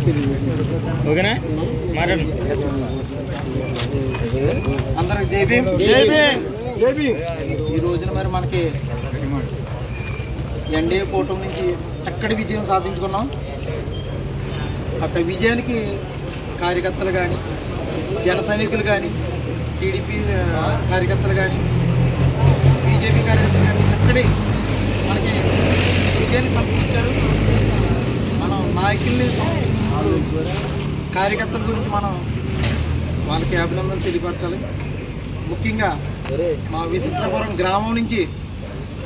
ఓకేనా మాట్లాడు అందరికి జై భీమ్. ఈ రోజున మరి మనకి ఎన్డీఏ కూటమి నుంచి చక్కటి విజయం సాధించుకున్నాం. అక్కడ విజయానికి కార్యకర్తలు కానీ, జన సైనికులు కానీ, టీడీపీ కార్యకర్తలు కానీ, బీజేపీ కార్యకర్తలు కానీ చక్కటి మనకి విజయాన్ని సమకూర్చారు. మనం నాయకుల్ని కార్యకర్తల గురించి మనం వాళ్ళకి అభినందనలు తెలియపరచాలి. ముఖ్యంగా మా విశిష్టపురం గ్రామం నుంచి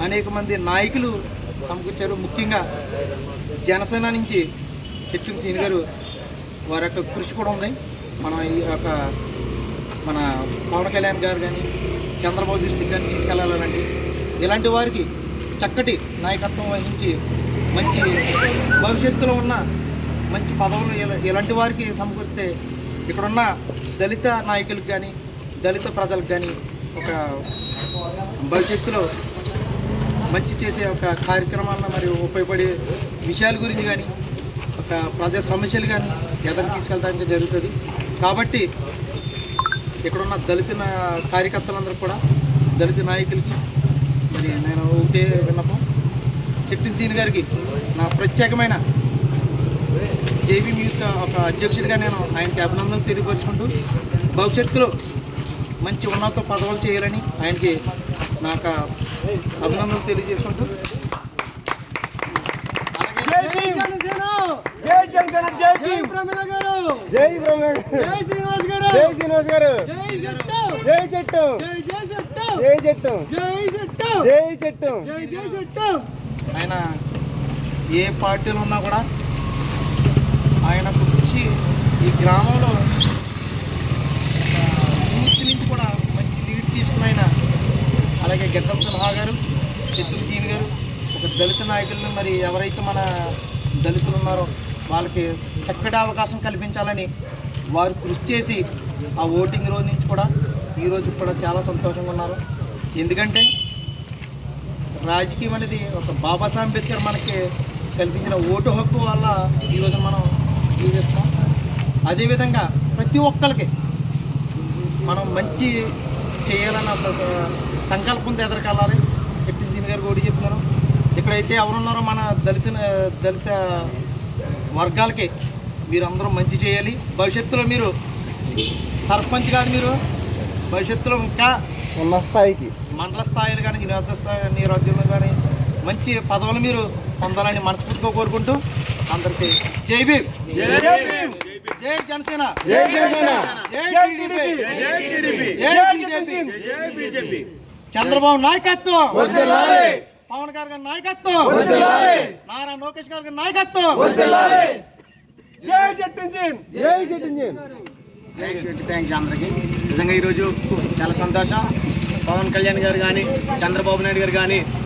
అనేక మంది నాయకులు సమకూర్చారు. ముఖ్యంగా జనసేన నుంచి చెట్టు సీని గారు వారి యొక్క కృషి కూడా ఉంది. మన ఈ యొక్క మన పవన్ కళ్యాణ్ గారు కానీ, చంద్రబాబు దృష్టికి కానీ తీసుకెళ్లాలండి. ఇలాంటి వారికి చక్కటి నాయకత్వం వహించి మంచి భవిష్యత్తులో ఉన్న మంచి పదవులు ఇలాంటి వారికి సమకూరితే ఇక్కడున్న దళిత నాయకులకు కానీ, దళిత ప్రజలకు కానీ ఒక భవిష్యత్తులో మంచి చేసే ఒక కార్యక్రమాలను మరియు ఉపయోగపడే విషయాల గురించి కానీ, ఒక ప్రజా సమస్యలు కానీ ఎదురు తీసుకెళ్ళడానికి జరుగుతుంది. కాబట్టి ఇక్కడున్న దళిత కార్యకర్తలందరూ కూడా, దళిత నాయకులకి మరి నేను ఒకటే విన్నపం, చెట్టు సీని గారికి నా ప్రత్యేకమైన జేబీ మ్యూజిక్ ఒక అధ్యక్షుడిగా నేను ఆయనకి అభినందనలు తెలియపరుచుకుంటూ భవిష్యత్తులో మంచి ఉన్నత పదవులు చేయాలని ఆయనకి నాకు అభినందనలు తెలియజేసుకుంటూ ఆయన ఏ పార్టీలో ఉన్నా కూడా ఆయన కృషి ఈ గ్రామంలో యూత్ నుంచి కూడా మంచి లీడ్ తీసుకుని ఆయన, అలాగే గెద్దం సలహా గారు, చెట్టు సీని గారు ఒక దళిత నాయకులను మరి ఎవరైతే మన దళితులు ఉన్నారో వాళ్ళకి చక్కటి అవకాశం కల్పించాలని వారు కృషి చేసి ఆ ఓటింగ్ రోజు నుంచి కూడా ఈరోజు కూడా చాలా సంతోషంగా ఉన్నారు. ఎందుకంటే రాజకీయం అనేది ఒక బాబాసాహెబ్ అంబేద్కర్ మనకి కల్పించిన ఓటు హక్కు వల్ల ఈరోజు మనం జీవిస్తాం. అదేవిధంగా ప్రతి ఒక్కరికి మనం మంచి చేయాలన్న సంకల్పంతో ఎదురుకెళ్ళాలి. చెట్టు సీని గారు కూడా చెప్తున్నారు, ఇక్కడైతే ఎవరున్నారో మన దళిత వర్గాలకి మీరందరూ మంచి చేయాలి. భవిష్యత్తులో మీరు సర్పంచ్ కాదు, మీరు భవిష్యత్తులో ఇంకా ఉన్న స్థాయికి మండల స్థాయిలు కానీ, నియోజకవర్గంలో కానీ మంచి పదవులు మీరు పొందాలని మనస్ఫూర్తిగా కోరుకుంటూ అందరికీ జై భీమ్, జై జనసేన, జై టీడీపీ, జై బీజేపీ. చంద్రబాబు నాయకత్వం, పవన్ గారి నాయకత్వం, నారా లోకేష్ గారి నాయకత్వం, జై చెట్టింజన్. థ్యాంక్ యూ అందరికీ. నిజంగా ఈరోజు చాలా సంతోషం. పవన్ కళ్యాణ్ గారు కానీ, చంద్రబాబు నాయుడు గారు కానీ